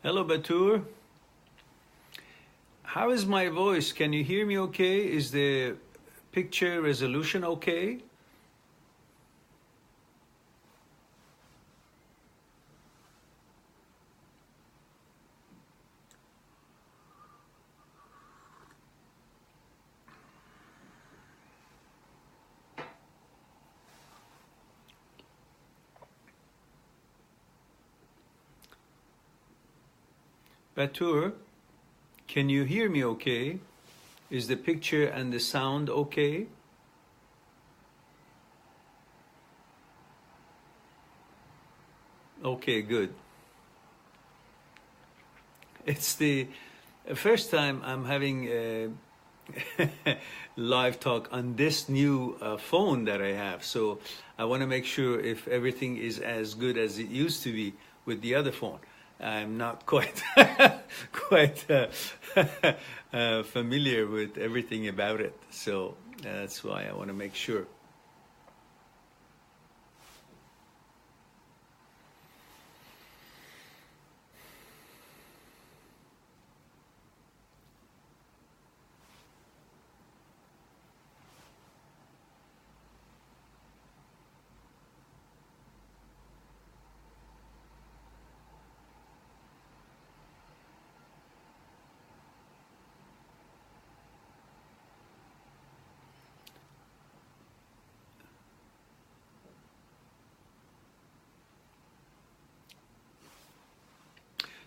Hello, Batur. How is my voice? Can you hear me okay? Is the picture resolution okay? Batur, can you hear me okay? Is the picture and the sound okay? Okay, good. It's the first time I'm having a live talk on this new phone that I have. So I want to make sure if everything is as good as it used to be with the other phone. I'm not quite quite familiar with everything about it. So that's why I want to make sure.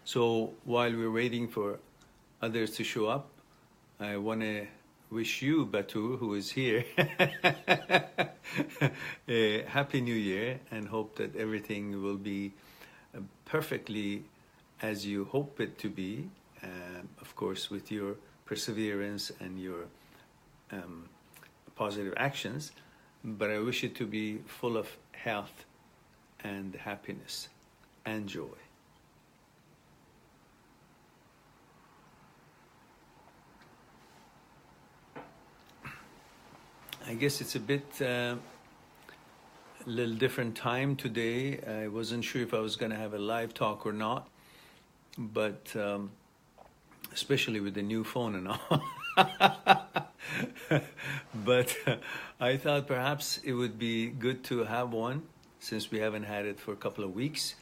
So while we're waiting for others to show up, I want to wish you, Batur, who is here, a Happy New Year and hope that everything will be perfectly as you hope it to be, of course, with your perseverance and your positive actions. But I wish it to be full of health and happiness and joy. I guess it's a bit a little different time today. I wasn't sure if I was going to have a live talk or not, but especially with the new phone and all. But I thought perhaps it would be good to have one since we haven't had it for a couple of weeks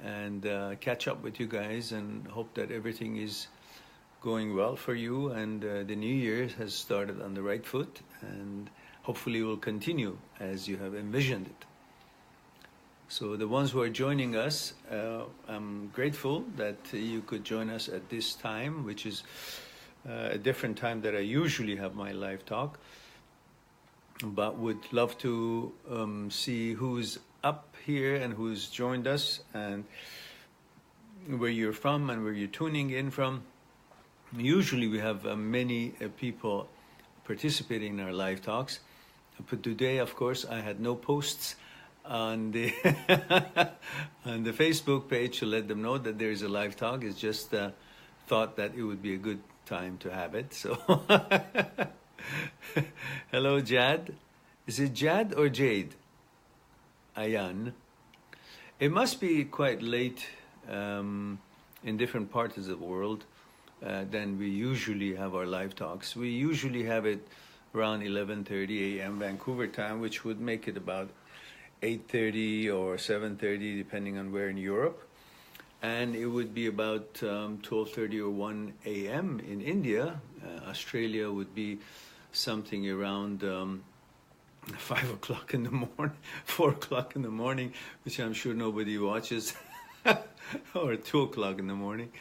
and catch up with you guys and hope that everything is going well for you and the new year has started on the right foot and hopefully will continue as you have envisioned it. So the ones who are joining us, I'm grateful that you could join us at this time, which is a different time that I usually have my live talk, but would love to see who's up here and who's joined us and where you're from and where you're tuning in from. Usually we have many people participating in our live talks, but today, of course, I had no posts on the on the Facebook page to let them know that there is a live talk. It's just thought that it would be a good time to have it. So, hello, Jad. Is it Jad or Jade? Ayan. It must be quite late in different parts of the world. Than we usually have our live talks. We usually have it around 11:30 a.m. Vancouver time, which would make it about 8:30 or 7:30, depending on where in Europe. And it would be about 12:30 or 1 a.m. in India. Australia would be something around 5 o'clock in the morning, 4 o'clock in the morning, which I'm sure nobody watches, or 2 o'clock in the morning.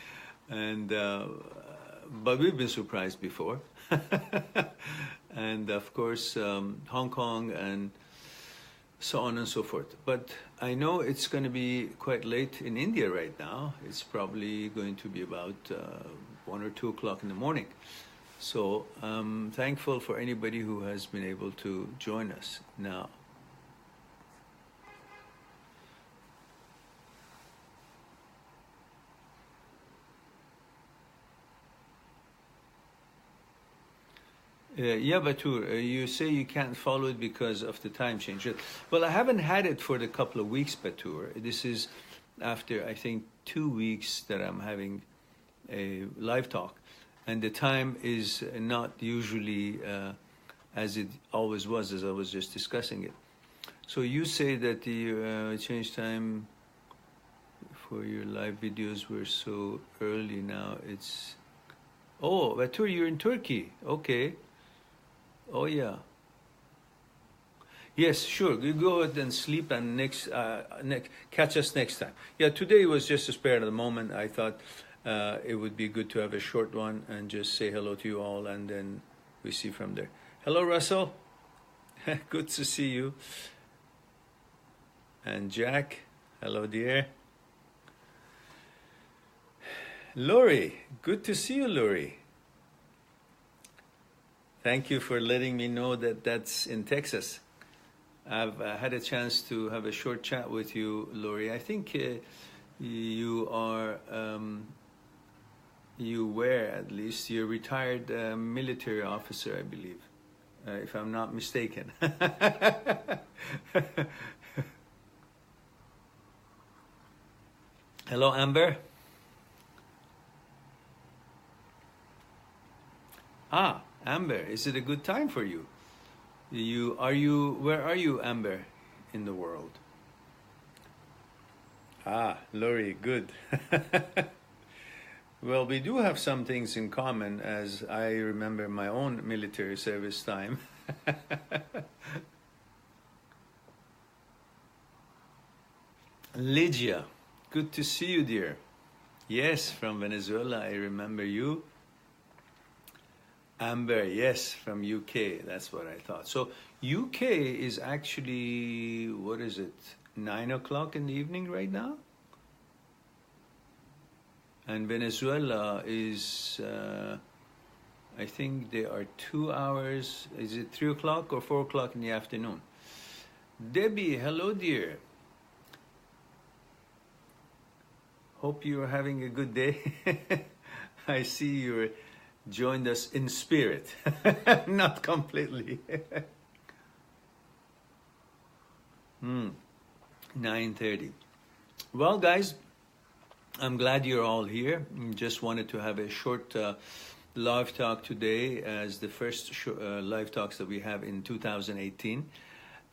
And but we've been surprised before. And of course Hong Kong and so on and so forth. But I know it's going to be quite late in India right now. It's probably going to be about 1 or 2 o'clock in the morning. So I'm thankful for anybody who has been able to join us now. Yeah, Batur, you say you can't follow it because of the time change. Well, I haven't had it for the couple of weeks, Batur. This is after I think 2 weeks that I'm having a live talk, and the time is not usually as it always was, as I was just discussing it. So you say that the change time for your live videos were so early now. It's but you're in Turkey. Okay. Oh yeah. Yes, sure. You go ahead and sleep, and next catch us next time. Yeah, today was just a spare of the moment. I thought it would be good to have a short one and just say hello to you all, and then we see from there. Hello, Russell. Good to see you. And Jack, hello, dear. Lori, good to see you, Lori. Thank you for letting me know that that's in Texas. I've had a chance to have a short chat with you, Lori. I think you are, you were at least, you're a retired military officer, I believe, if I'm not mistaken. Hello, Amber. Amber, is it a good time for you? Where are you, Amber, in the world? Lori, good. Well, we do have some things in common, as I remember my own military service time. Lydia, good to see you, dear. Yes, from Venezuela, I remember you. Amber, yes, from UK. That's what I thought. So UK is actually, what is it, 9 o'clock in the evening right now? And Venezuela is, I think they are 2 hours. Is it 3 o'clock or 4 o'clock in the afternoon? Debbie, hello, dear. Hope you're having a good day. I see you're joined us in spirit, not completely. 9:30. Well, guys, I'm glad you're all here. Just wanted to have a short live talk today, as the first live talks that we have in 2018.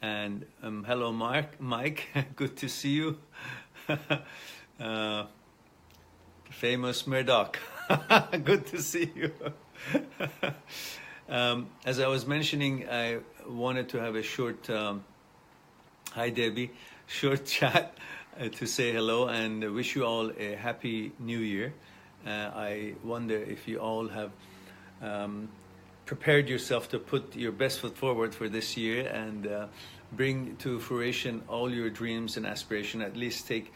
And hello, Mike. Good to see you. Famous Murdoch. Good to see you. As I was mentioning, I wanted to have a short, hi Debbie, short chat to say hello and wish you all a happy new year. I wonder if you all have prepared yourself to put your best foot forward for this year and bring to fruition all your dreams and aspirations, at least take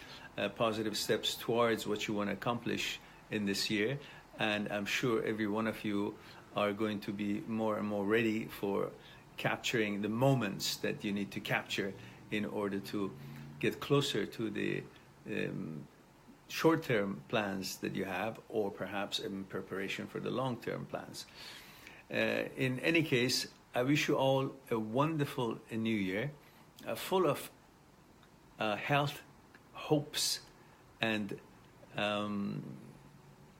positive steps towards what you want to accomplish in this year. And I'm sure every one of you are going to be more and more ready for capturing the moments that you need to capture in order to get closer to the short-term plans that you have, or perhaps in preparation for the long-term plans. In any case, I wish you all a wonderful new year, full of health, hopes, and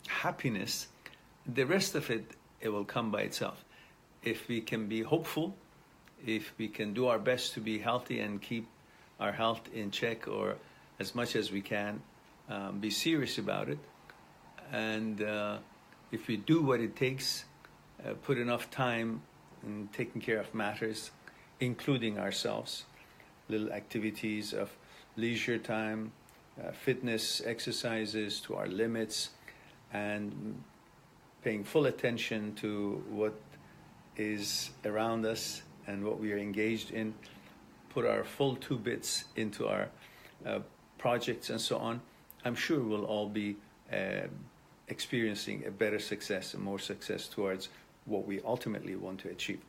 happiness. The rest of it will come by itself. If we can be hopeful, if we can do our best to be healthy and keep our health in check, or as much as we can, be serious about it, and if we do what it takes, put enough time in taking care of matters, including ourselves, little activities of leisure time, fitness exercises to our limits, and paying full attention to what is around us and what we are engaged in, put our full 2 bits into our projects and so on, I'm sure we'll all be experiencing a better success and more success towards what we ultimately want to achieve.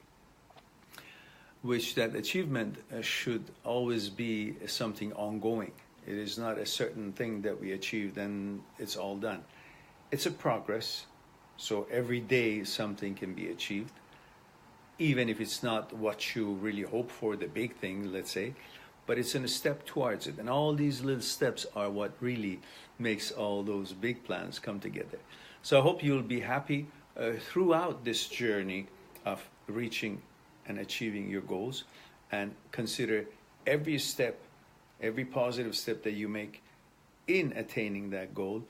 Which that achievement should always be something ongoing. It is not a certain thing that we achieve, then it's all done. It's a progress, so every day something can be achieved, even if it's not what you really hope for, the big thing, let's say, but it's in a step towards it. And all these little steps are what really makes all those big plans come together. So I hope you'll be happy throughout this journey of reaching and achieving your goals, and consider every step, every positive step that you make in attaining that goal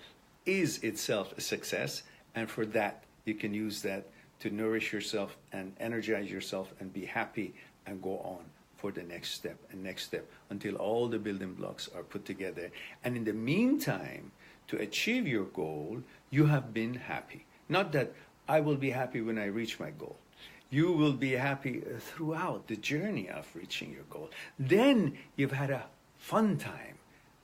is itself a success. And for that, you can use that to nourish yourself and energize yourself and be happy and go on for the next step and next step until all the building blocks are put together. And in the meantime, to achieve your goal, you have been happy. Not that I will be happy when I reach my goal. You will be happy throughout the journey of reaching your goal. Then you've had a fun time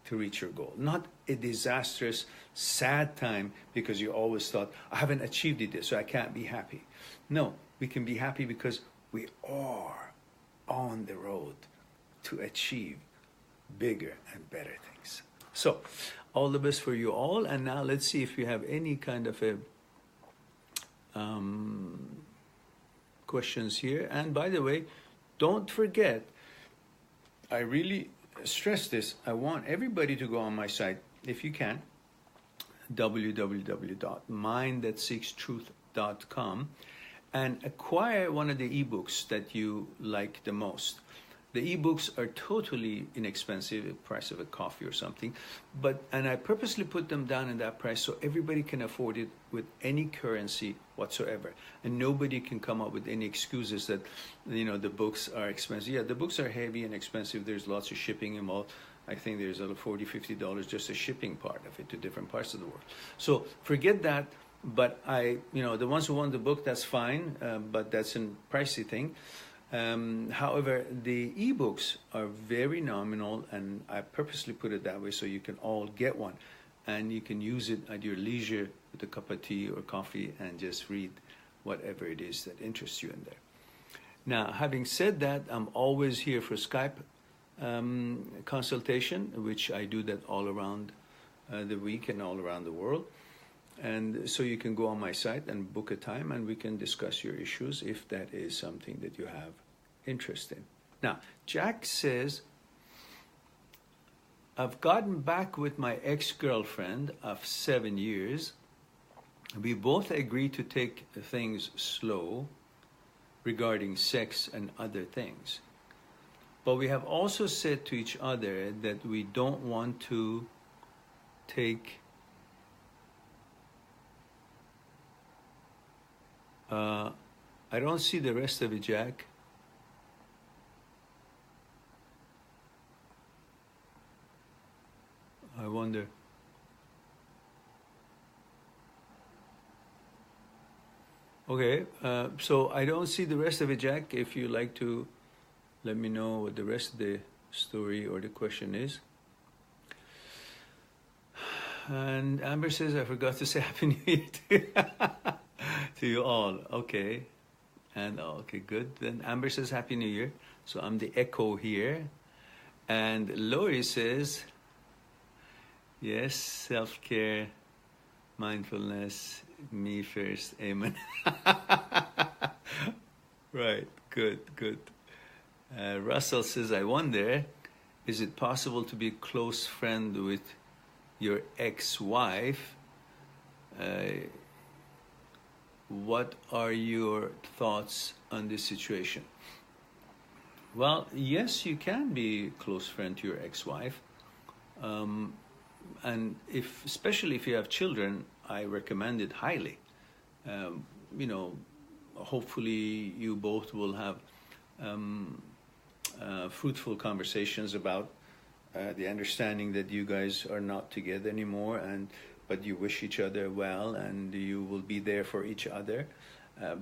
to reach your goal, not a disastrous, sad time because you always thought, I haven't achieved it yet, so I can't be happy. No, we can be happy because we are on the road to achieve bigger and better things. So, all the best for you all. And now let's see if you have any kind of a questions here. And by the way, don't forget, I really stress this, I want everybody to go on my site, if you can, www.mindthatseekstruth.com, and acquire one of the ebooks that you like the most. The ebooks are totally inexpensive, the price of a coffee or something, and I purposely put them down in that price so everybody can afford it with any currency whatsoever, and nobody can come up with any excuses that, you know, the books are expensive. Yeah, the books are heavy and expensive. There's lots of shipping involved. I think there's $40, $50 just the shipping part of it to different parts of the world. So forget that. But the ones who want the book, that's fine, but that's a pricey thing. However, the ebooks are very nominal, and I purposely put it that way so you can all get one, and you can use it at your leisure with a cup of tea or coffee and just read whatever it is that interests you in there. Now, having said that, I'm always here for Skype consultation, which I do that all around the week and all around the world. And so you can go on my site and book a time, and we can discuss your issues if that is something that you have interest in. Now, Jack says, I've gotten back with my ex-girlfriend of 7 years. We both agreed to take things slow regarding sex and other things. But we have also said to each other that we don't want to take I don't see the rest of it, Jack. I wonder. Okay, so I don't see the rest of it, Jack. If you like to let me know what the rest of the story or the question is. And Amber says, I forgot to say Happy New Year to you all. Okay. And okay, good. Then Amber says Happy New Year. So I'm the echo here. And Lori says, yes, self-care, mindfulness, me first. Amen. Right. Good, good. Russell says, I wonder, is it possible to be a close friend with your ex-wife? What are your thoughts on this situation? Well, yes, you can be a close friend to your ex-wife. And especially if you have children, I recommend it highly. Hopefully you both will have fruitful conversations about the understanding that you guys are not together anymore, but you wish each other well, and you will be there for each other,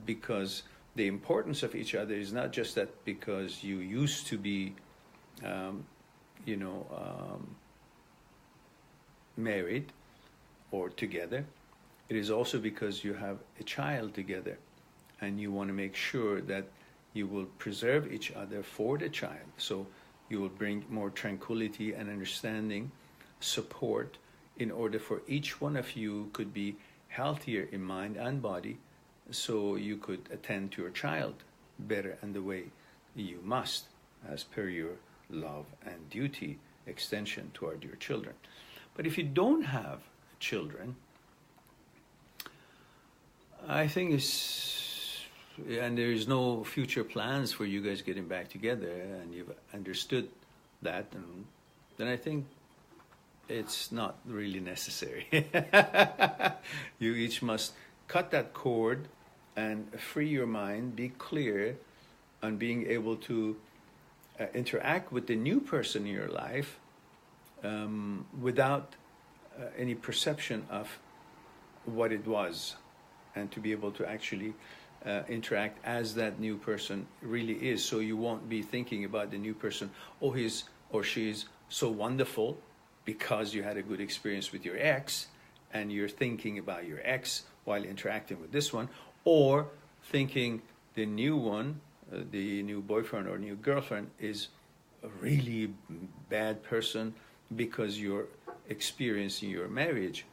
because the importance of each other is not just that because you used to be, married or together. It is also because you have a child together, and you want to make sure that you will preserve each other for the child. So you will bring more tranquility and understanding, support, in order for each one of you could be healthier in mind and body, so you could attend to your child better and the way you must, as per your love and duty extension toward your children. But if you don't have children, I think and there's no future plans for you guys getting back together, and you've understood that, and then I think it's not really necessary. You each must cut that cord and free your mind, be clear on being able to interact with the new person in your life without any perception of what it was, and to be able to actually interact as that new person really is. So you won't be thinking about the new person, oh, he's or she's so wonderful because you had a good experience with your ex, and you're thinking about your ex while interacting with this one, or thinking the new one, the new boyfriend or new girlfriend, is a really bad person because your experience in your marriage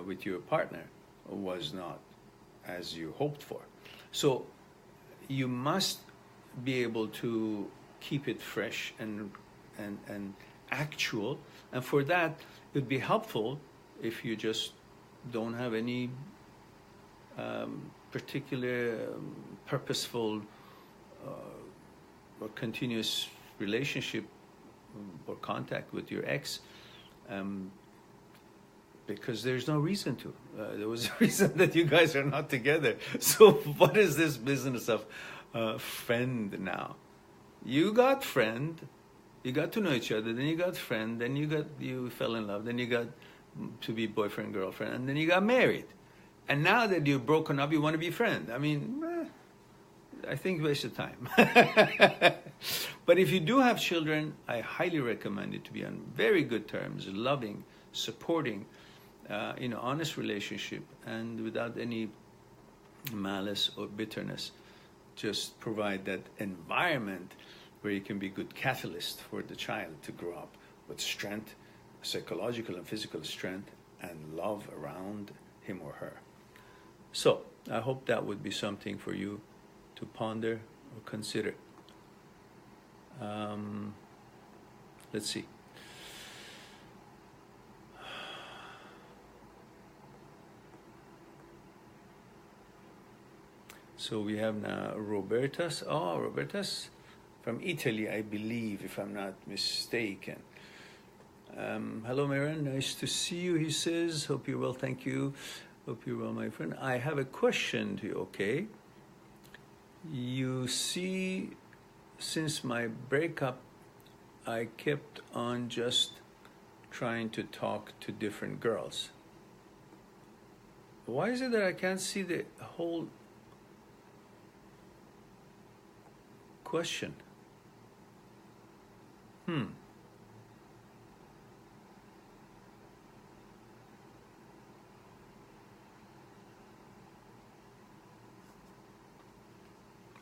with your partner was not as you hoped for. So you must be able to keep it fresh and actual, and for that it would be helpful if you just don't have any particular purposeful or continuous relationship or contact with your ex, because there's no reason to. There was a reason that you guys are not together. So what is this business of friend now? You got friend, you got to know each other, then you got friend, then you fell in love, then you got to be boyfriend, girlfriend, and then you got married. And now that you're broken up, you want to be friend. I mean, I think waste of time. But if you do have children, I highly recommend it to be on very good terms, loving, supporting, honest relationship, and without any malice or bitterness. Just provide that environment where you can be a good catalyst for the child to grow up with strength, psychological and physical strength, and love around him or her. So I hope that would be something for you to ponder or consider. Let's see. So we have now Robertas. Oh, Robertas from Italy, I believe, if I'm not mistaken. Hello, Mehran. Nice to see you, he says. Hope you're well. Thank you. Hope you're well, my friend. I have a question to you, okay? You see, since my breakup, I kept on just trying to talk to different girls. Why is it that I can't see the whole question?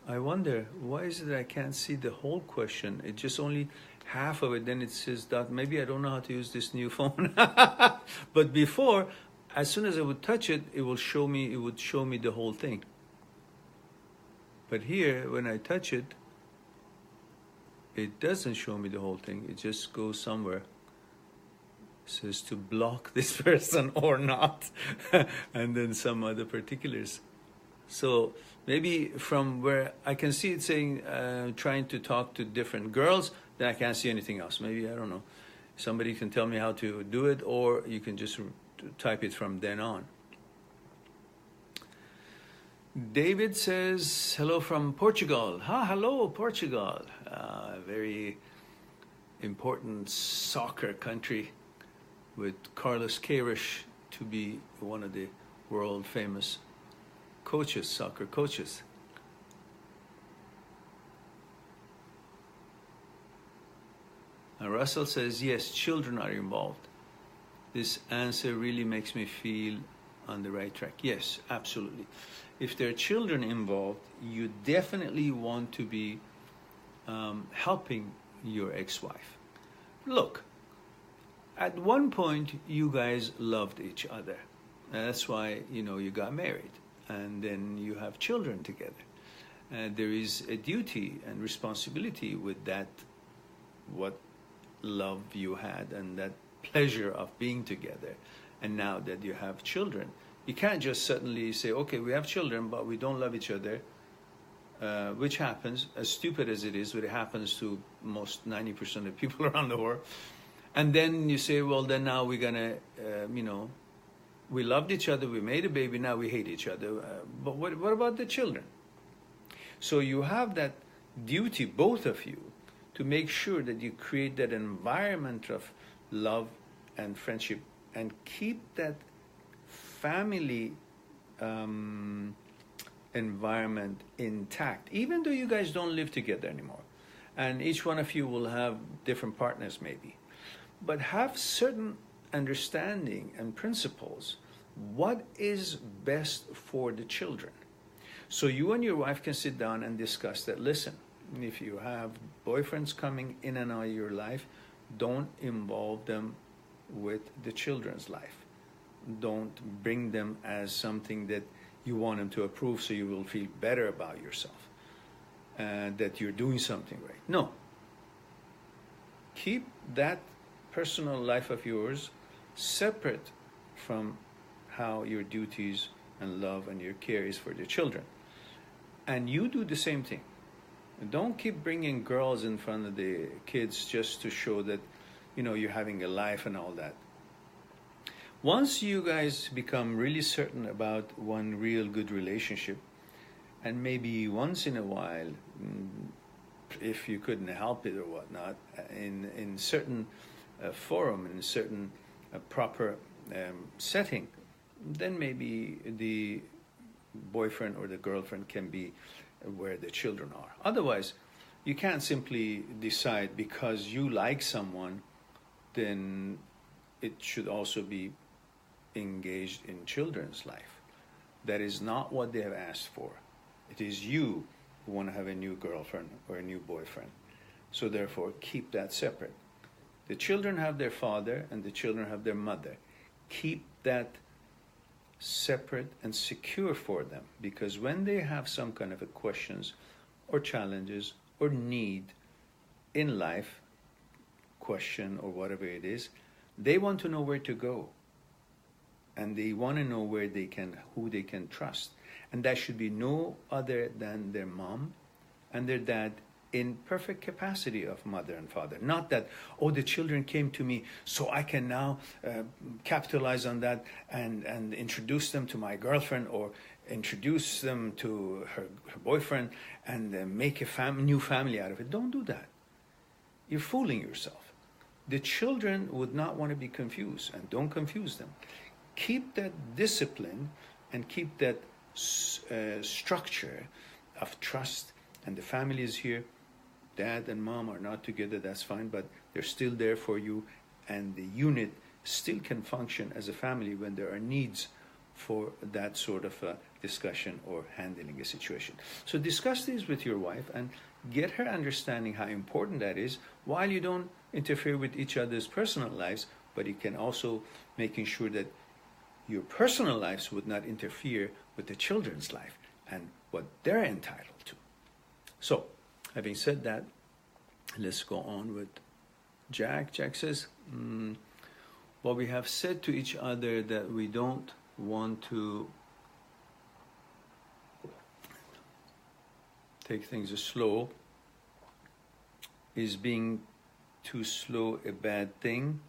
I wonder, why is it that I can't see the whole question? It's just only half of it, then it says that. Maybe I don't know how to use this new phone. But before, as soon as I would touch it, it would show me the whole thing. But here, when I touch it, it doesn't show me the whole thing. It just goes somewhere. It says to block this person or not, and then some other particulars. So maybe from where I can see it saying trying to talk to different girls, then I can't see anything else. Maybe, I don't know. Somebody can tell me how to do it, or you can just type it from then on. David says, hello from Portugal. Hello, Portugal. A very important soccer country with Carlos Queiroz to be one of the world famous coaches, soccer coaches. And Russell says, yes, children are involved. This answer really makes me feel on the right track. Yes, absolutely. If there are children involved, you definitely want to be helping your ex-wife. Look, at one point, you guys loved each other. And that's why, you got married. And then you have children together. There is a duty and responsibility with that, what love you had and that pleasure of being together. And now that you have children, you can't just suddenly say, okay, we have children, but we don't love each other, which happens, as stupid as it is, but it happens to most 90% of people around the world. And then you say, well, then now we're going to, we loved each other, we made a baby, now we hate each other. But what about the children? So you have that duty, both of you, to make sure that you create that environment of love and friendship and keep that family environment intact, even though you guys don't live together anymore. And each one of you will have different partners maybe. But have certain understanding and principles. What is best for the children? So you and your wife can sit down and discuss that. Listen, if you have boyfriends coming in and out of your life, don't involve them with the children's life. Don't bring them as something that you want them to approve so you will feel better about yourself, that you're doing something right. No. Keep that personal life of yours separate from how your duties and love and your care is for the children. And you do the same thing. Don't keep bringing girls in front of the kids just to show that, you're having a life and all that. Once you guys become really certain about one real good relationship, and maybe once in a while, if you couldn't help it or whatnot, in certain forum, in a certain proper setting, then maybe the boyfriend or the girlfriend can be where the children are. Otherwise, you can't simply decide because you like someone, then it should also be engaged in children's life. That is not what they have asked for. It is you who want to have a new girlfriend or a new boyfriend. So therefore, keep that separate. The children have their father and the children have their mother. Keep that separate and secure for them, because when they have some kind of a questions or challenges or need in life, question or whatever it is, they want to know where to go. And they want to know who they can trust. And that should be no other than their mom and their dad in perfect capacity of mother and father. Not that, the children came to me, so I can now capitalize on that and introduce them to my girlfriend or introduce them to her boyfriend and make a new family out of it. Don't do that. You're fooling yourself. The children would not want to be confused, and don't confuse them. Keep that discipline and keep that structure of trust, and the family is here. Dad and mom are not together, that's fine, but they're still there for you, and the unit still can function as a family when there are needs for that sort of discussion or handling a situation. So discuss these with your wife and get her understanding how important that is, while you don't interfere with each other's personal lives, but you can also making sure that your personal lives would not interfere with the children's life and what they're entitled to. So, having said that, let's go on with Jack. Jack says, well, we have said to each other that we don't want to take things slow. Is being too slow a bad thing?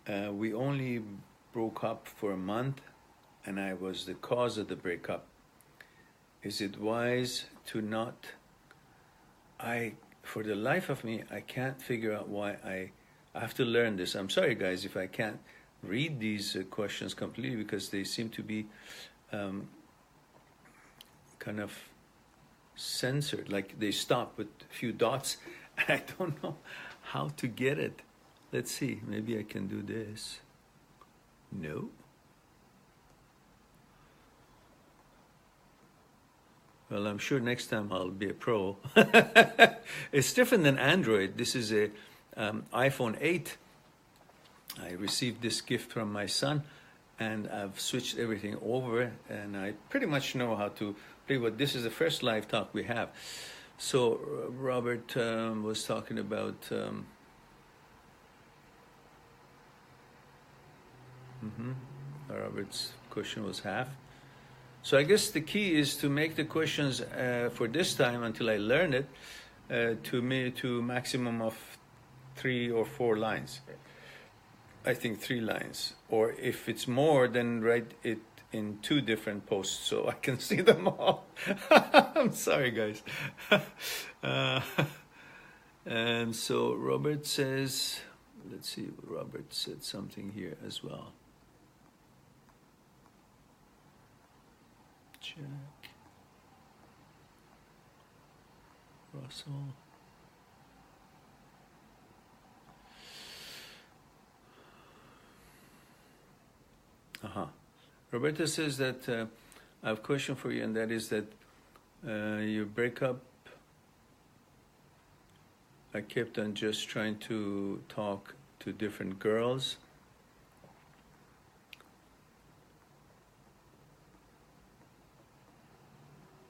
We only broke up for a month, and I was the cause of the breakup. Is it wise to not? For the life of me, I can't figure out why I have to learn this. I'm sorry, guys, if I can't read these questions completely, because they seem to be kind of censored, like they stop with a few dots, and I don't know how to get it. Let's see, maybe I can do this. No. Well, I'm sure next time I'll be a pro. It's different than Android. This is a iPhone 8. I received this gift from my son, and I've switched everything over, and I pretty much know how to play with. This is the first live talk we have. So Robert was talking about Robert's question was half. So I guess the key is to make the questions for this time until I learn it to maximum of 3 or 4 lines. I think 3 lines, or if it's more, then write it in 2 different posts so I can see them all. I'm sorry, guys. And so Robert says, let's see, Robert said something here as well. Jack, Russell. Roberta says that I have a question for you, and that is that your breakup, I kept on just trying to talk to different girls.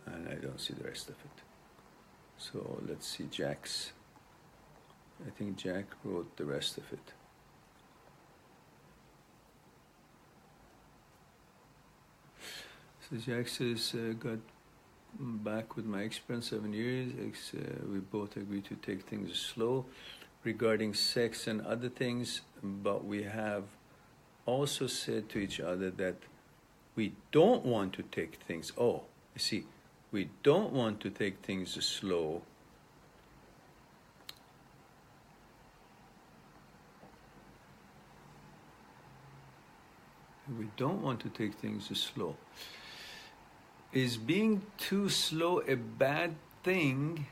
And I don't see the rest of it. So let's see Jack's. I think Jack wrote the rest of it. So Jack says, got back with my experience 7 years. We both agreed to take things slow regarding sex and other things, but we have also said to each other that we don't want to take things, we don't want to take things slow. We don't want to take things slow. Is being too slow a bad thing?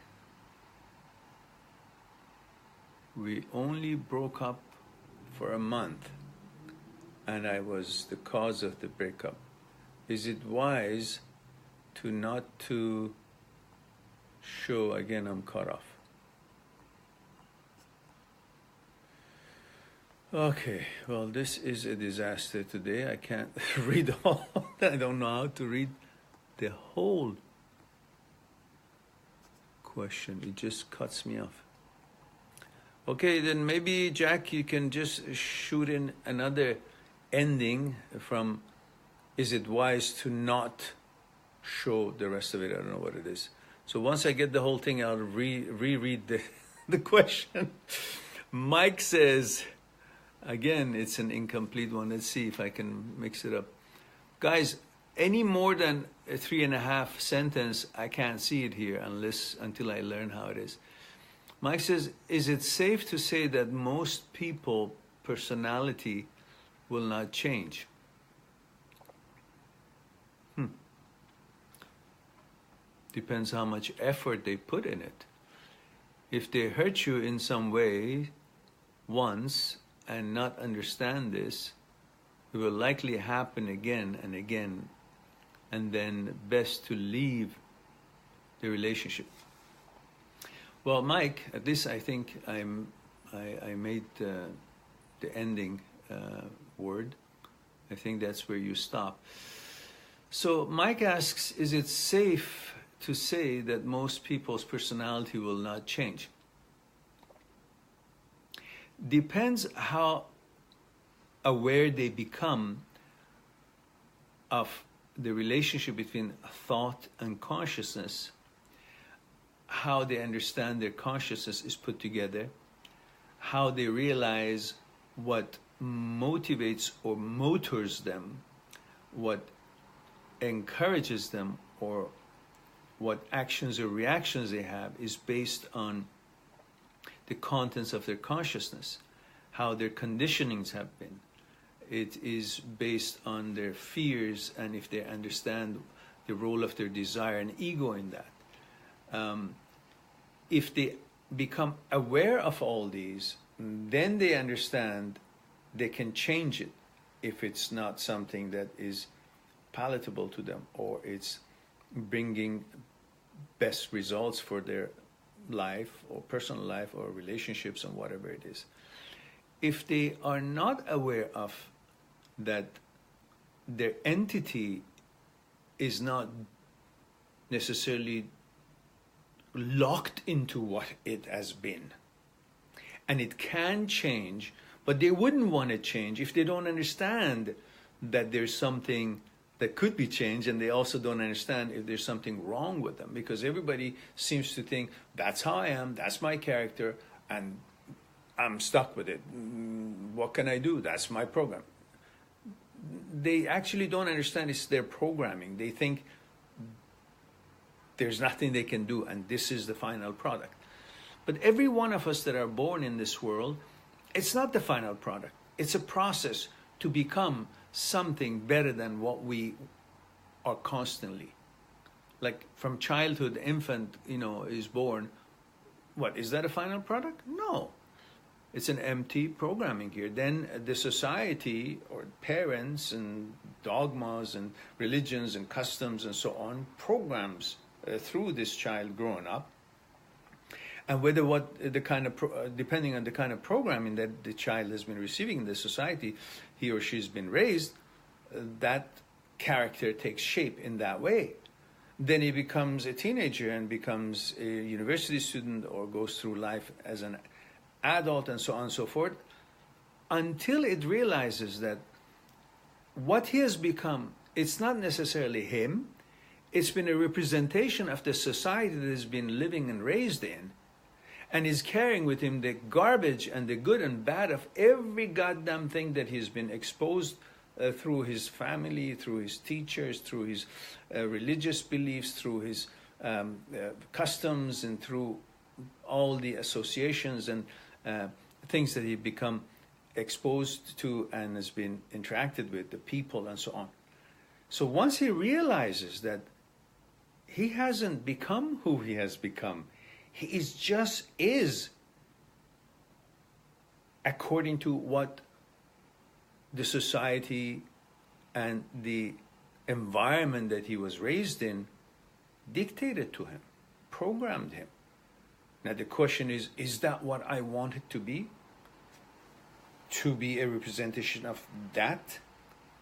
We only broke up for a month, and I was the cause of the breakup. Is it wise to not to show? Again, I'm cut off. Okay, well, this is a disaster today. I can't read all. I don't know how to read the whole question. It just cuts me off. Okay, then maybe, Jack, you can just shoot in another ending from, is it wise to not show the rest of it? I don't know what it is. So once I get the whole thing, I'll reread the question. Mike says, again, it's an incomplete one. Let's see if I can mix it up. Guys, any more than a 3.5 sentence, I can't see it here until I learn how it is. Mike says, is it safe to say that most people' personality will not change? Depends how much effort they put in it. If they hurt you in some way once and not understand this, it will likely happen again and again, and then best to leave the relationship. Well, Mike, at least I think I made the ending word. I think that's where you stop. So Mike asks, is it safe to say that most people's personality will not change? Depends how aware they become of the relationship between thought and consciousness, how they understand their consciousness is put together, how they realize what motivates or motors them, what encourages them, or what actions or reactions they have is based on the contents of their consciousness, how their conditionings have been. It is based on their fears, and if they understand the role of their desire and ego in that. If they become aware of all these, then they understand they can change it if it's not something that is palatable to them, or it's bringing best results for their life or personal life or relationships and whatever it is. If they are not aware of that their entity is not necessarily locked into what it has been. And it can change, but they wouldn't want to change if they don't understand that there's something that could be changed, and they also don't understand if there's something wrong with them, because everybody seems to think, that's how I am, that's my character, and I'm stuck with it. What can I do? That's my program. They actually don't understand it's their programming. They think there's nothing they can do, and this is the final product. But every one of us that are born in this world, it's not the final product. It's a process to become something better than what we are constantly. Like from childhood, infant, is born. What, is that a final product? No. It's an empty programming here. Then the society or parents and dogmas and religions and customs and so on programs through this child growing up. And whether depending on the kind of programming that the child has been receiving in the society, he or she's been raised, that character takes shape in that way. Then he becomes a teenager and becomes a university student or goes through life as an adult and so on and so forth, until it realizes that what he has become, it's not necessarily him, it's been a representation of the society that has been living and raised in, and is carrying with him the garbage and the good and bad of every goddamn thing that he's been exposed through his family, through his teachers, through his religious beliefs, through his customs, and through all the associations and things that he become exposed to and has been interacted with, the people and so on. So once he realizes that he hasn't become who he has become, he is according to what the society and the environment that he was raised in dictated to him, programmed him. Now the question is that what I want it to be? To be a representation of that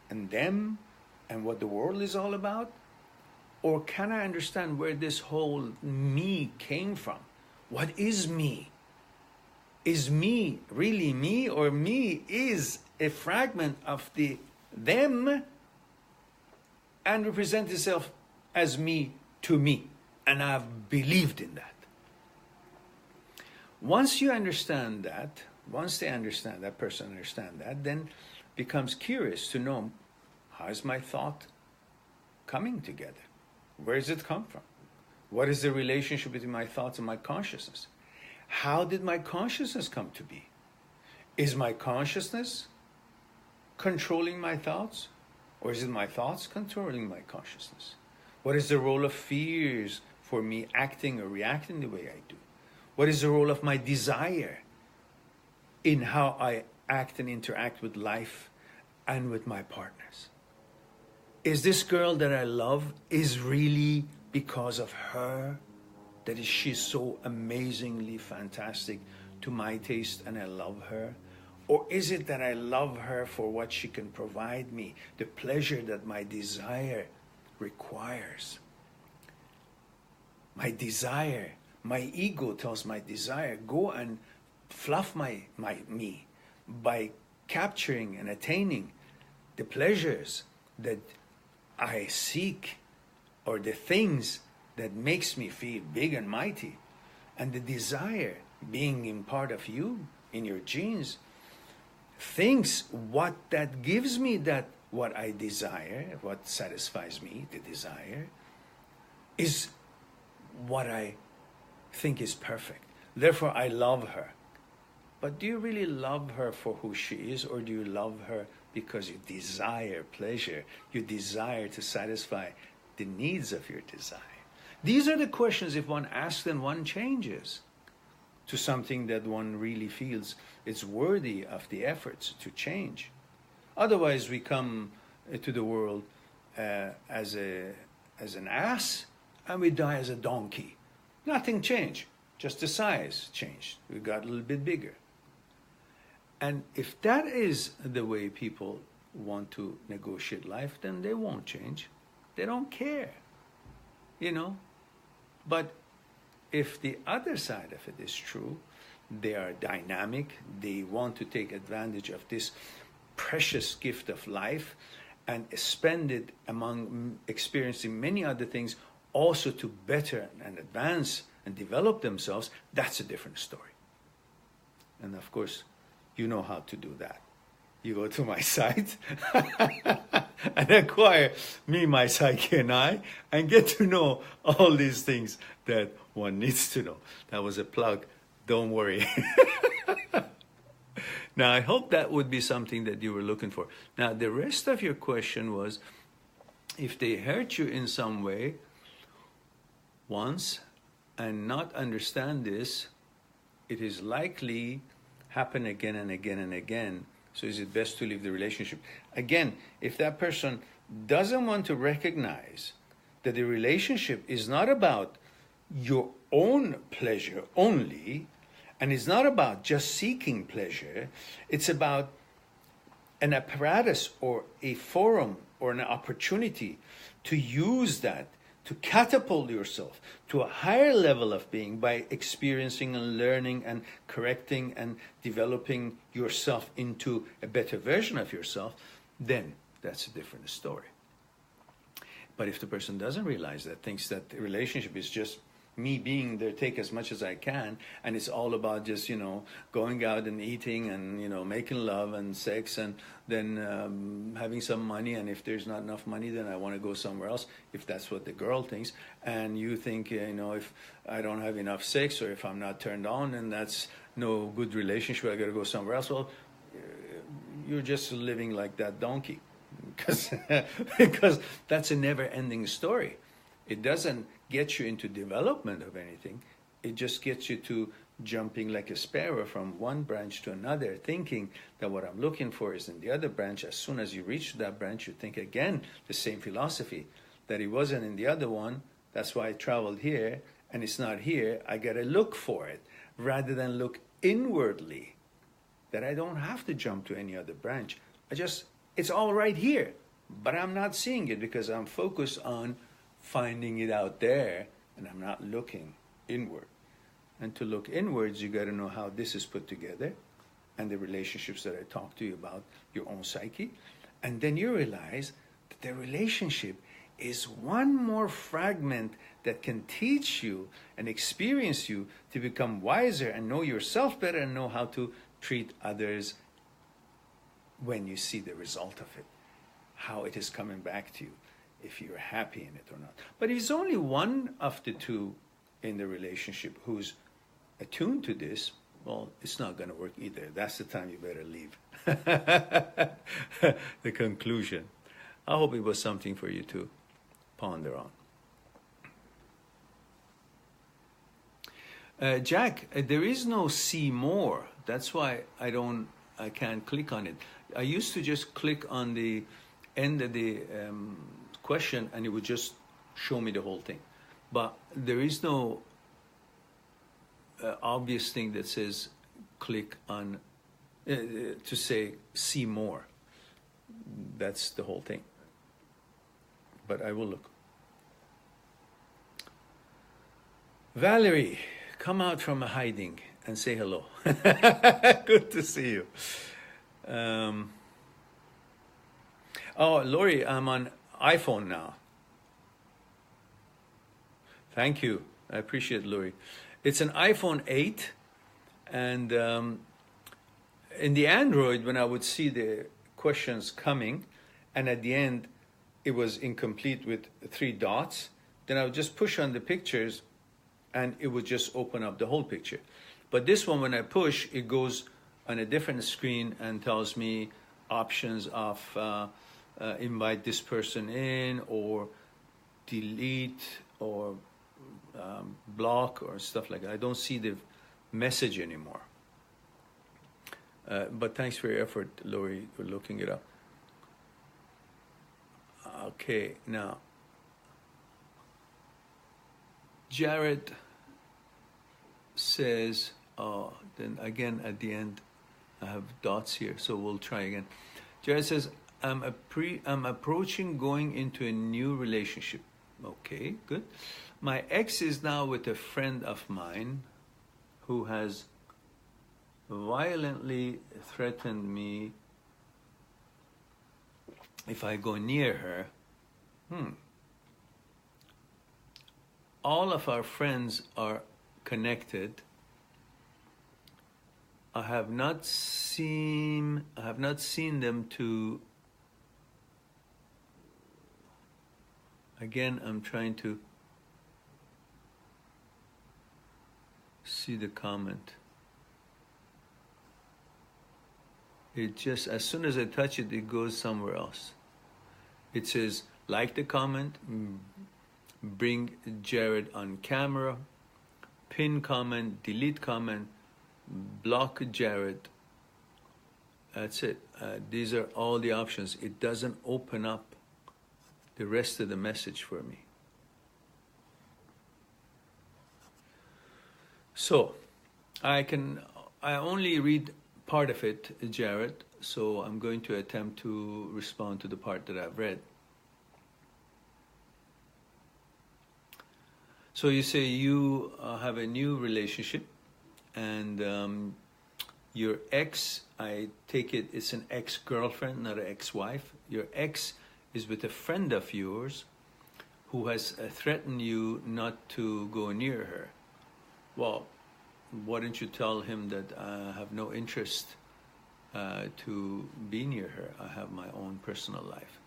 and them and what the world is all about? Or can I understand where this whole me came from? What is me? Is me really me, or me is a fragment of the them and represent itself as me to me? And I've believed in that. Once you understand that, once they understand, that person understand that, then becomes curious to know, how is my thought coming together? Where does it come from? What is the relationship between my thoughts and my consciousness? How did my consciousness come to be? Is my consciousness controlling my thoughts? Or is it my thoughts controlling my consciousness? What is the role of fears for me acting or reacting the way I do? What is the role of my desire in how I act and interact with life and with my partners? Is this girl that I love is really because of her, that she's so amazingly fantastic to my taste and I love her? Or is it that I love her for what she can provide me, the pleasure that my desire requires? My desire, my ego tells my desire, go and fluff my me by capturing and attaining the pleasures that I seek, or the things that makes me feel big and mighty. And the desire, being in part of you, in your genes, thinks what that gives me, that what I desire, what satisfies me, the desire, is what I think is perfect. Therefore, I love her. But do you really love her for who she is, or do you love her because you desire pleasure? You desire to satisfy the needs of your desire. These are the questions, if one asks them, one changes to something that one really feels it's worthy of the efforts to change. Otherwise, we come to the world as an ass, and we die as a donkey. Nothing changed, just the size changed. We got a little bit bigger. And if that is the way people want to negotiate life, then they won't change. They don't care, But if the other side of it is true, they are dynamic, they want to take advantage of this precious gift of life and spend it among experiencing many other things, also to better and advance and develop themselves, that's a different story. And of course, you know how to do that. You go to my site and acquire Me, My Psyche, and I, and get to know all these things that one needs to know. That was a plug. Don't worry. Now, I hope that would be something that you were looking for. Now, the rest of your question was, if they hurt you in some way once and not understand this, it is likely happen again and again and again. So is it best to leave the relationship? Again, if that person doesn't want to recognize that the relationship is not about your own pleasure only, and it's not about just seeking pleasure, it's about an apparatus or a forum or an opportunity to use that to catapult yourself to a higher level of being by experiencing and learning and correcting and developing yourself into a better version of yourself, then that's a different story. But if the person doesn't realize that, thinks that the relationship is just me being there, take as much as I can, and it's all about just, going out and eating and, making love and sex, and then having some money, and if there's not enough money, then I want to go somewhere else, if that's what the girl thinks, and you think, if I don't have enough sex, or if I'm not turned on, and that's no good relationship, I got to go somewhere else. Well, you're just living like that donkey, because that's a never-ending story. It doesn't get you into development of anything. It just gets you to jumping like a sparrow from one branch to another, thinking that what I'm looking for is in the other branch. As soon as you reach that branch, you think again the same philosophy, that it wasn't in the other one. That's why I traveled here, and it's not here. I got to look for it, rather than look inwardly, that I don't have to jump to any other branch. It's all right here, but I'm not seeing it because I'm focused on finding it out there, and I'm not looking inward. And to look inwards, you got to know how this is put together, and the relationships that I talked to you about, your own psyche. And then you realize that the relationship is one more fragment that can teach you and experience you to become wiser and know yourself better and know how to treat others when you see the result of it, how it is coming back to you, if you're happy in it or not. But if it's only one of the two in the relationship who's attuned to this, well, it's not going to work either. That's the time you better leave. The conclusion. I hope it was something for you to ponder on. Jack, there is no see more. That's why I can't click on it. I used to just click on the end of the question, and it would just show me the whole thing. But there is no obvious thing that says click on to say see more. That's the whole thing. But I will look. Valerie, come out from hiding and say hello. Good to see you. Oh, Lori, I'm on iPhone now. Thank you. I appreciate it, Lori. It's an iPhone 8, and in the Android, when I would see the questions coming, and at the end, it was incomplete with 3 dots, then I would just push on the pictures, and it would just open up the whole picture. But this one, when I push, it goes on a different screen and tells me options of invite this person in, or delete, or block, or stuff like that. I don't see the message anymore. But thanks for your effort, Lori, for looking it up. Okay, now, Jared says, then again at the end, I have dots here, so we'll try again. Jared says, I'm approaching going into a new relationship. Okay, good. My ex is now with a friend of mine who has violently threatened me if I go near her. All of our friends are connected. I have not seen them to. Again, I'm trying to see the comment. It just, as soon as I touch it, it goes somewhere else. It says, like the comment, bring Jared on camera, pin comment, delete comment, block Jared. That's it. These are all the options. It doesn't open up the rest of the message for me. So, I only read part of it, Jared, so I'm going to attempt to respond to the part that I've read. So you say you have a new relationship, and your ex, I take it, it's an ex-girlfriend, not an ex-wife. Your ex is with a friend of yours who has threatened you not to go near her. Well, why don't you tell him that I have no interest to be near her? I have my own personal life.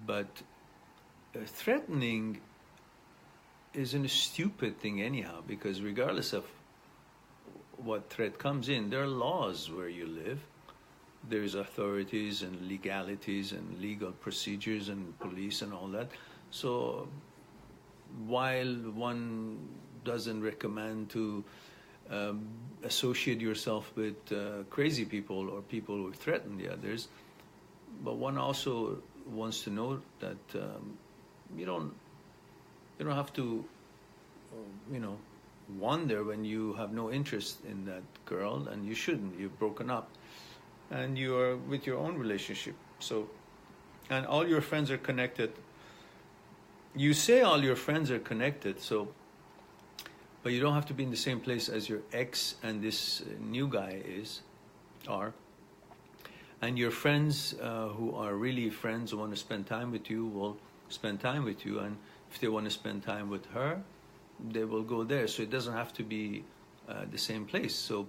But threatening isn't a stupid thing anyhow, because regardless of what threat comes in, there are laws where you live. There's authorities and legalities and legal procedures and police and all that. So while one doesn't recommend to associate yourself with crazy people or people who threaten the others, but one also wants to know that you don't have to wonder when you have no interest in that girl, and you shouldn't. You've broken up and you are with your own relationship. So, and all your friends are connected. You say all your friends are connected, so, but you don't have to be in the same place as your ex and this new guy are. And your friends who are really friends, who want to spend time with you, will spend time with you. And if they want to spend time with her, they will go there. So it doesn't have to be the same place. So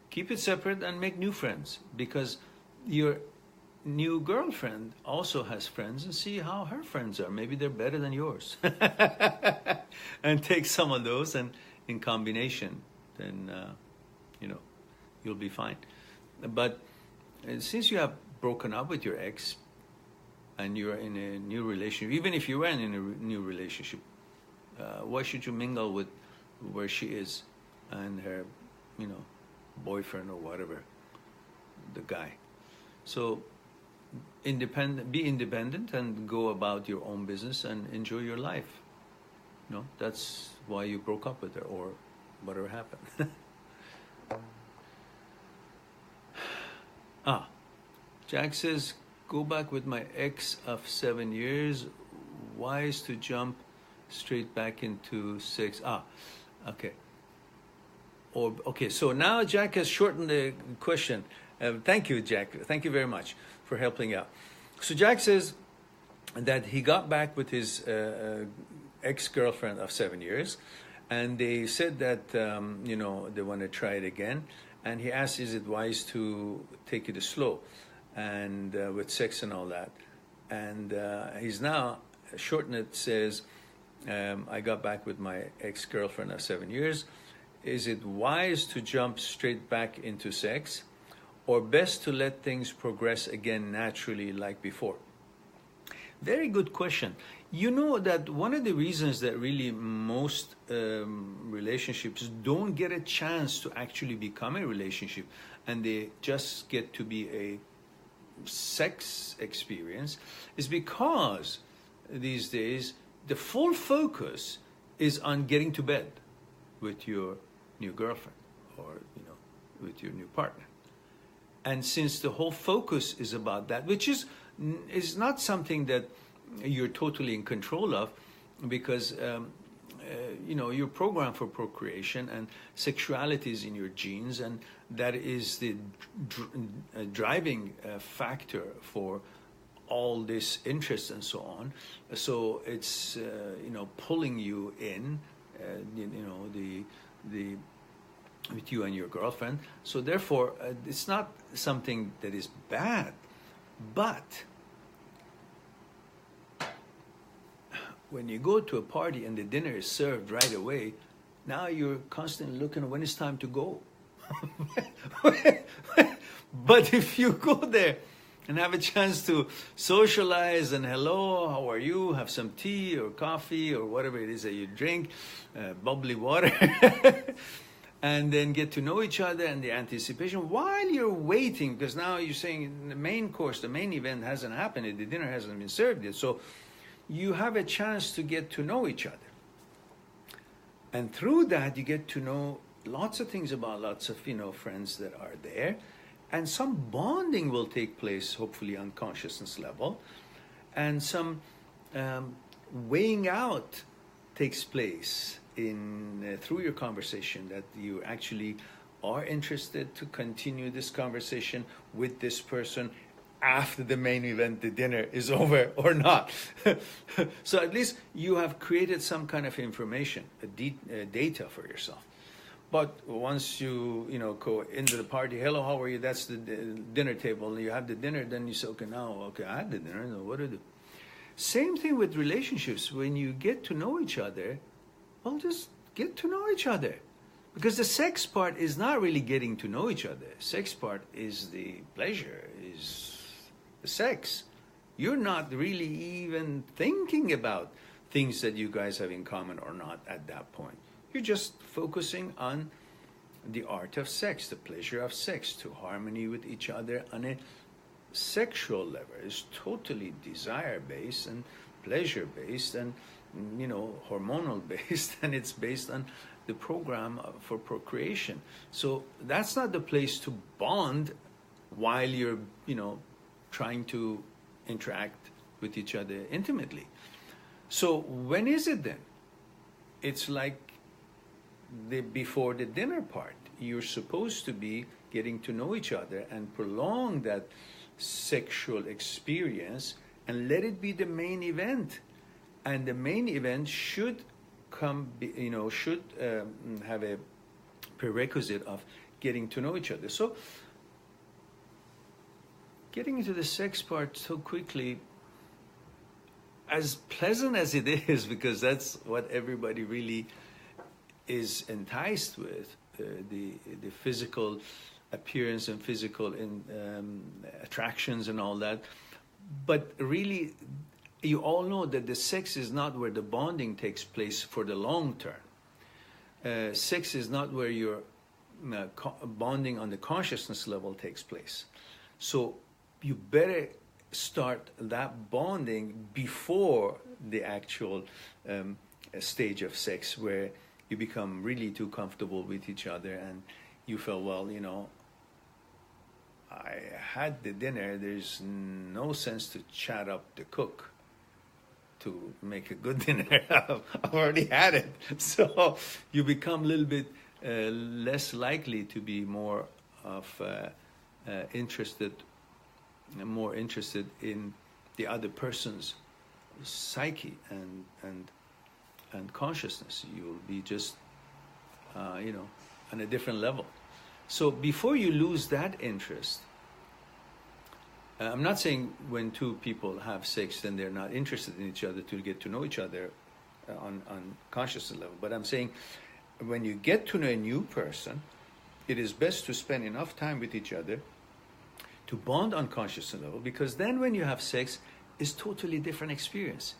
keep it separate and make new friends, because your new girlfriend also has friends, and see how her friends are. Maybe they're better than yours. And take some of those, and in combination, then you'll be fine. But since you have broken up with your ex and you're in a new relationship, even if you were in a new relationship, why should you mingle with where she is and her, boyfriend or whatever, the guy? So be independent and go about your own business and enjoy your life. That's why you broke up with her, or whatever happened. Jack says, go back with my ex of 7 years. Wise to jump straight back into sex. Okay. Okay, so now Jack has shortened the question. Thank you, Jack. Thank you very much for helping out. So Jack says that he got back with his ex-girlfriend of 7 years, and they said that, they want to try it again. And he asked, is it wise to take it slow and with sex and all that? And he's now shortened it, says, I got back with my ex-girlfriend of 7 years. Is it wise to jump straight back into sex, or best to let things progress again naturally like before? Very good question. You know that one of the reasons that really most relationships don't get a chance to actually become a relationship, and they just get to be a sex experience, is because these days the full focus is on getting to bed with your new girlfriend, or with your new partner. And since the whole focus is about that, which is not something that you're totally in control of, because you're programmed for procreation, and sexuality is in your genes, and that is the driving factor for all this interest and so on. So it's pulling you in, the with you and your girlfriend. So therefore, it's not something that is bad, but when you go to a party and the dinner is served right away, now you're constantly looking when it's time to go. But if you go there and have a chance to socialize and hello, how are you? Have some tea or coffee or whatever it is that you drink, bubbly water, and then get to know each other, and the anticipation while you're waiting, because now you're saying the main course, the main event hasn't happened, the dinner hasn't been served yet. So you have a chance to get to know each other. And through that, you get to know lots of things about lots of, friends that are there. And some bonding will take place, hopefully on consciousness level. And some weighing out takes place through your conversation, that you actually are interested to continue this conversation with this person after the main event, the dinner is over or not. So at least you have created some kind of information, data for yourself. But once you go into the party, hello, how are you? That's the dinner table. You have the dinner, then you say, okay, I had the dinner. Now what do I do? Same thing with relationships. When you get to know each other, well, just get to know each other. Because the sex part is not really getting to know each other. Sex part is the pleasure, is the sex. You're not really even thinking about things that you guys have in common or not at that point. You're just focusing on the art of sex, the pleasure of sex, to harmony with each other on a sexual level. It's totally desire-based and pleasure-based and hormonal-based, and it's based on the program for procreation. So that's not the place to bond while you're, trying to interact with each other intimately. So when is it then? It's like before the dinner part. You're supposed to be getting to know each other and prolong that sexual experience and let it be the main event. And the main event should have a prerequisite of getting to know each other. So getting into the sex part so quickly, as pleasant as it is, because that's what everybody really is enticed with, the physical appearance and physical attractions and all that. But really, you all know that the sex is not where the bonding takes place for the long term. Sex is not where your bonding on the consciousness level takes place. So you better start that bonding before the actual stage of sex, where you become really too comfortable with each other and you feel, well, I had the dinner, there's no sense to chat up the cook to make a good dinner. I've already had it. So you become a little bit less likely to be more interested in the other person's psyche and consciousness. You'll be just on a different level. So before you lose that interest, I'm not saying when two people have sex then they're not interested in each other to get to know each other on consciousness level, but I'm saying when you get to know a new person, it is best to spend enough time with each other to bond on consciousness level, because then when you have sex, it's totally different experience.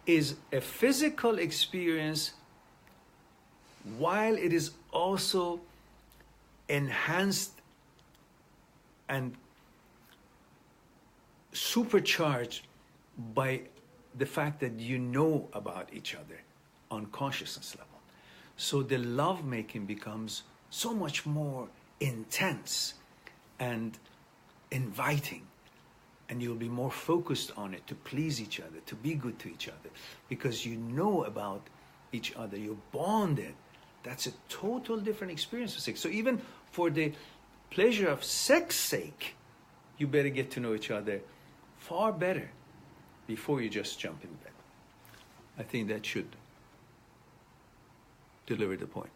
Is a physical experience, while it is also enhanced and supercharged by the fact that you know about each other on consciousness level. So the lovemaking becomes so much more intense and inviting and you'll be more focused on it to please each other, to be good to each other, because you know about each other, you're bonded. That's a total different experience of sex. So even for the pleasure of sex sake, you better get to know each other far better before you just jump in bed. I think that should deliver the point.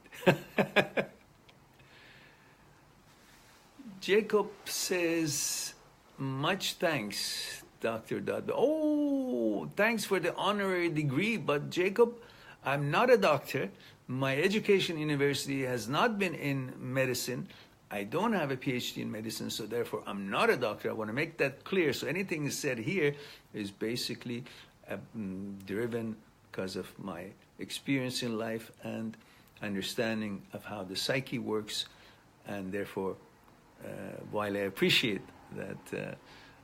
Jacob says, much thanks, Dr. Dadbeh. Oh, thanks for the honorary degree, but Jacob, I'm not a doctor. My education university has not been in medicine. I don't have a PhD in medicine, so therefore I'm not a doctor. I want to make that clear. So anything said here is basically driven because of my experience in life and understanding of how the psyche works. And therefore, while I appreciate that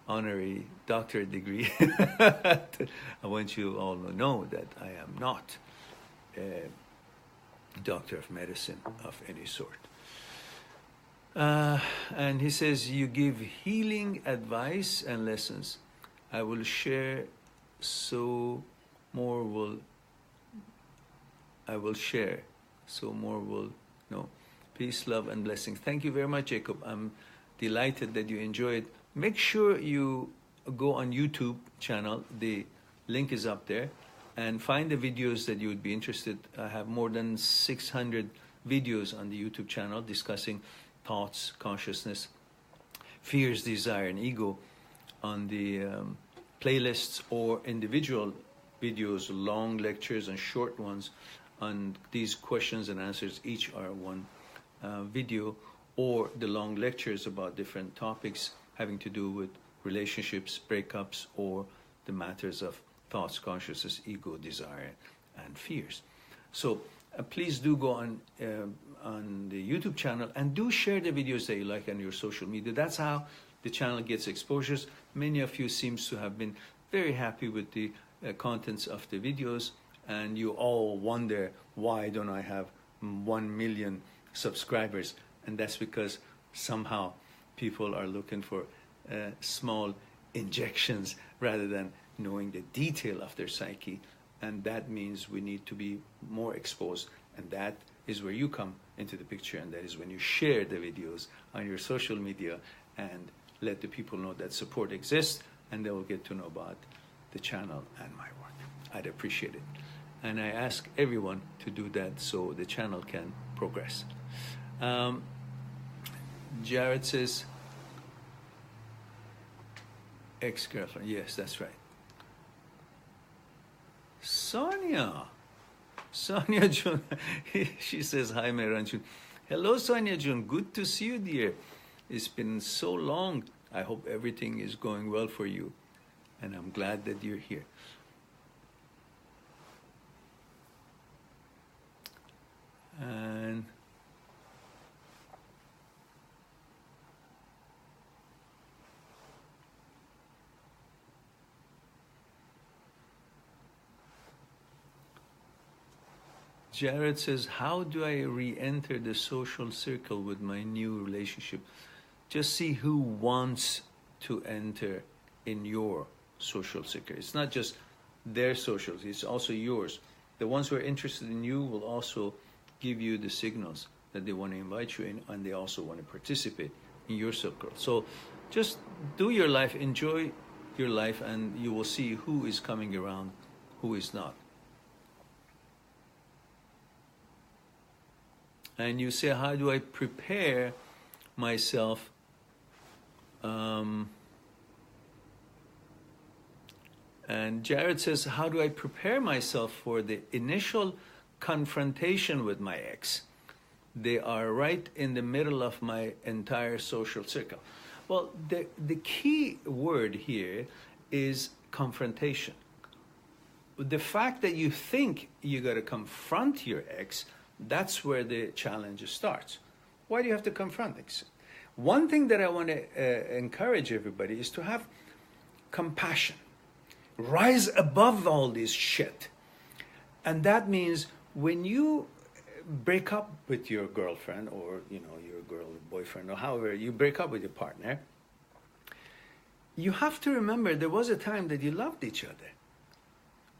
honorary doctorate degree, I want you all to know that I am not a doctor of medicine of any sort. And he says, you give healing advice and lessons. I will share, so more will, I will share, so more will know. Peace, love, and blessings. Thank you very much, Jacob. I'm delighted that you enjoyed. Make sure you go on YouTube channel. The link is up there. And find the videos that you would be interested. I have more than 600 videos on the YouTube channel discussing thoughts, consciousness, fears, desire, and ego on the playlists or individual videos, long lectures and short ones on these questions and answers. Each are one video, or the long lectures about different topics having to do with relationships, breakups, or the matters of thoughts, consciousness, ego, desire, and fears. So please do go on the YouTube channel and do share the videos that you like on your social media. That's how the channel gets exposures. Many of you seems to have been very happy with the contents of the videos, and you all wonder, why don't I have 1 million subscribers? And that's because somehow people are looking for small injections rather than knowing the detail of their psyche, and that means we need to be more exposed, and that is where you come into the picture, and that is when you share the videos on your social media and let the people know that support exists, and they will get to know about the channel and my work. I'd appreciate it, and I ask everyone to do that so the channel can progress. Jared says, ex-girlfriend. Yes, that's right. Sonia June, she says, hi, Mehran June. Hello, Sonia June. Good to see you, dear. It's been so long. I hope everything is going well for you, and I'm glad that you're here. And Jared says, how do I re-enter the social circle with my new relationship? Just see who wants to enter in your social circle. It's not just their socials, it's also yours. The ones who are interested in you will also give you the signals that they want to invite you in, and they also want to participate in your circle. So just do your life, enjoy your life, and you will see who is coming around, who is not. And you say, how do I prepare myself and Jared says, how do I prepare myself for the initial confrontation with my ex? They are right in the middle of my entire social circle. Well, the key word here is confrontation. The fact that you think you got to confront your ex, that's where the challenge starts. Why do you have to confront it? One thing that I want to encourage everybody is to have compassion. Rise above all this shit. And that means when you break up with your girlfriend, or your boyfriend, or however you break up with your partner, you have to remember there was a time that you loved each other.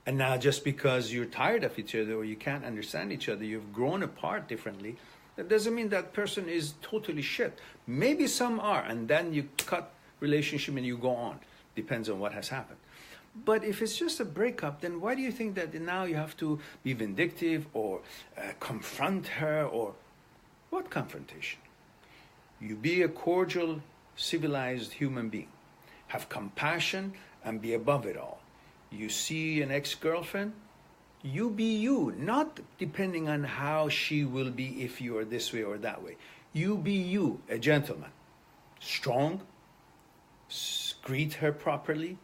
And now just because you're tired of each other or you can't understand each other, you've grown apart differently, that doesn't mean that person is totally shit. Maybe some are, and then you cut relationship and you go on. Depends on what has happened. But if it's just a breakup, then why do you think that now you have to be vindictive or confront her? Or what confrontation? You be a cordial, civilized human being. Have compassion and be above it all. You see an ex-girlfriend, you be you, not depending on how she will be if you are this way or that way. You be you, a gentleman. Strong, greet her properly,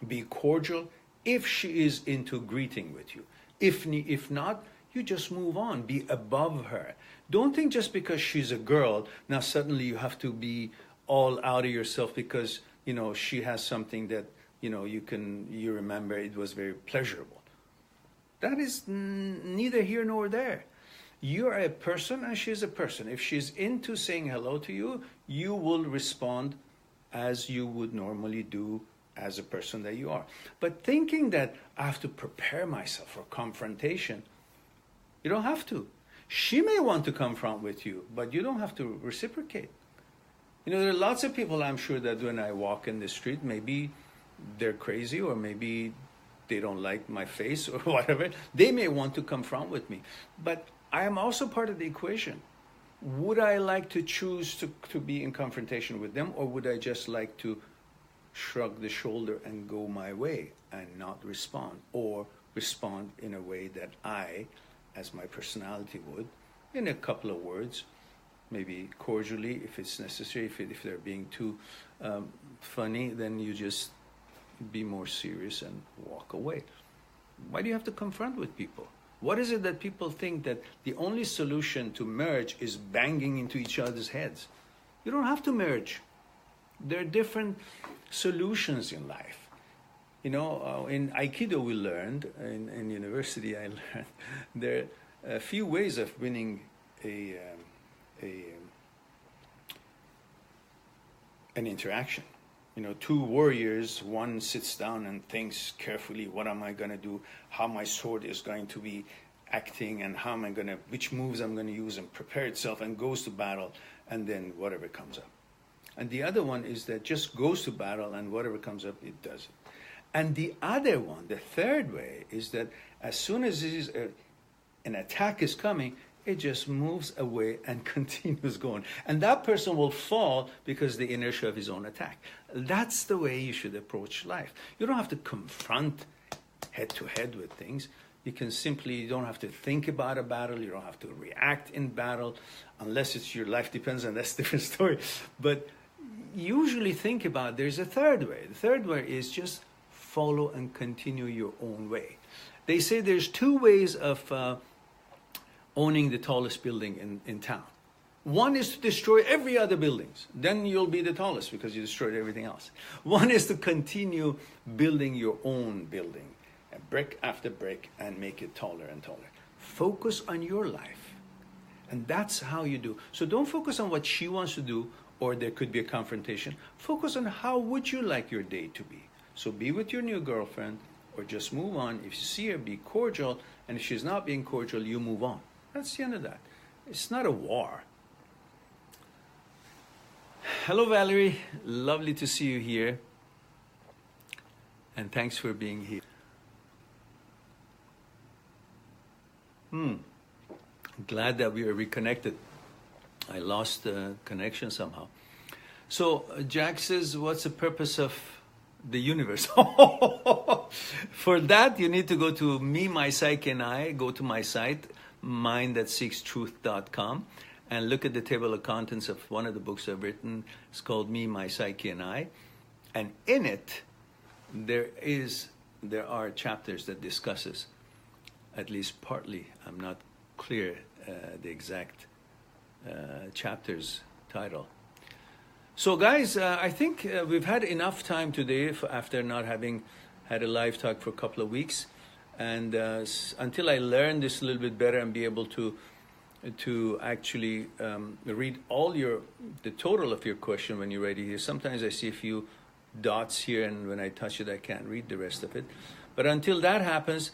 be cordial if she is into greeting with you. If not, you just move on, be above her. Don't think just because she's a girl, now suddenly you have to be all out of yourself because, you know, she has something that, you know, you remember it was very pleasurable. That is neither here nor there. You're a person and she's a person. If she's into saying hello to you, you will respond as you would normally do as a person that you are. But thinking that I have to prepare myself for confrontation, you don't have to. She may want to confront with you, but you don't have to reciprocate. You know, there are lots of people, I'm sure, that when I walk in the street, maybe they're crazy or maybe they don't like my face or whatever. They may want to confront with me. But I am also part of the equation. Would I like to choose to be in confrontation with them, or would I just like to shrug the shoulder and go my way and not respond, or respond in a way that I, as my personality would, in a couple of words, maybe cordially if it's necessary. If they're being too funny, then you just be more serious and walk away. Why do you have to confront with people? What is it that people think that the only solution to marriage is banging into each other's heads? You don't have to merge. There are different solutions in life. You know, in Aikido we learned, in university I learned, there are a few ways of winning an interaction. You know, two warriors, one sits down and thinks carefully, what am I going to do, how my sword is going to be acting, and how am I going to, which moves I'm going to use, and prepare itself and goes to battle, and then whatever comes up. And the other one is that just goes to battle and whatever comes up, it does it. And the other one, the third way, is that as soon as an attack is coming, it just moves away and continues going. And that person will fall because the inertia of his own attack. That's the way you should approach life. You don't have to confront head to head with things. You can simply, you don't have to think about a battle. You don't have to react in battle unless it's your life depends on, that's a different story. But usually think about, there's a third way. The third way is just follow and continue your own way. They say there's two ways of owning the tallest building in town. One is to destroy every other buildings. Then you'll be the tallest because you destroyed everything else. One is to continue building your own building, brick after brick, and make it taller and taller. Focus on your life. And that's how you do. So don't focus on what she wants to do, or there could be a confrontation. Focus on how would you like your day to be. So be with your new girlfriend, or just move on. If you see her, be cordial. And if she's not being cordial, you move on. That's the end of that. It's not a war. Hello, Valerie. Lovely to see you here. And thanks for being here. Glad that we are reconnected. I lost the connection somehow. So Jack says, what's the purpose of the universe? For that, you need to go to Me, My Psyche, and I. Go to my site, mindthatseekstruth.com, and look at the table of contents of one of the books I've written. It's called Me, My Psyche, and I. And in it, there are chapters that discusses, at least partly, I'm not clear the exact chapter's title. So guys, I think we've had enough time today after not having had a live talk for a couple of weeks. And until I learn this a little bit better and be able to actually read all the total of your question when you're ready here. Sometimes I see a few dots here, and when I touch it, I can't read the rest of it. But until that happens,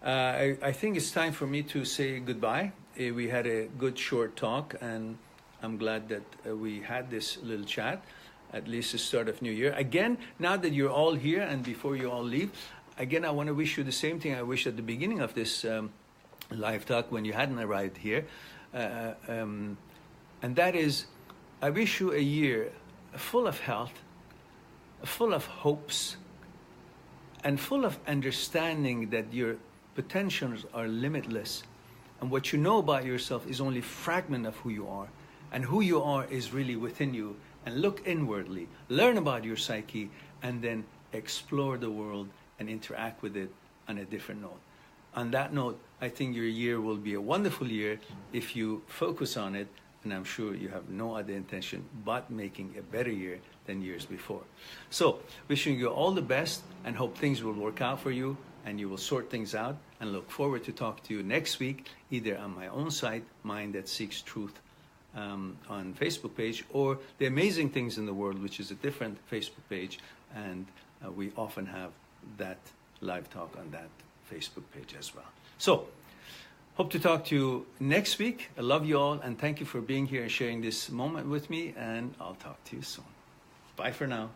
I think it's time for me to say goodbye. We had a good short talk, and I'm glad that we had this little chat, at least the start of New Year. Again, now that you're all here and before you all leave, again, I want to wish you the same thing I wished at the beginning of this live talk when you hadn't arrived here. And that is, I wish you a year full of health, full of hopes, and full of understanding that your potentials are limitless. And what you know about yourself is only a fragment of who you are. And who you are is really within you. And look inwardly, learn about your psyche, and then explore the world and interact with it on a different note. On that note, I think your year will be a wonderful year if you focus on it, and I'm sure you have no other intention but making a better year than years before. So, wishing you all the best and hope things will work out for you and you will sort things out, and look forward to talk to you next week, either on my own site, Mind That Seeks Truth, on Facebook page, or The Amazing Things in the World, which is a different Facebook page, and we often have that live talk on that Facebook page as well. So, hope to talk to you next week. I love you all, and thank you for being here and sharing this moment with me, and I'll talk to you soon. Bye for now.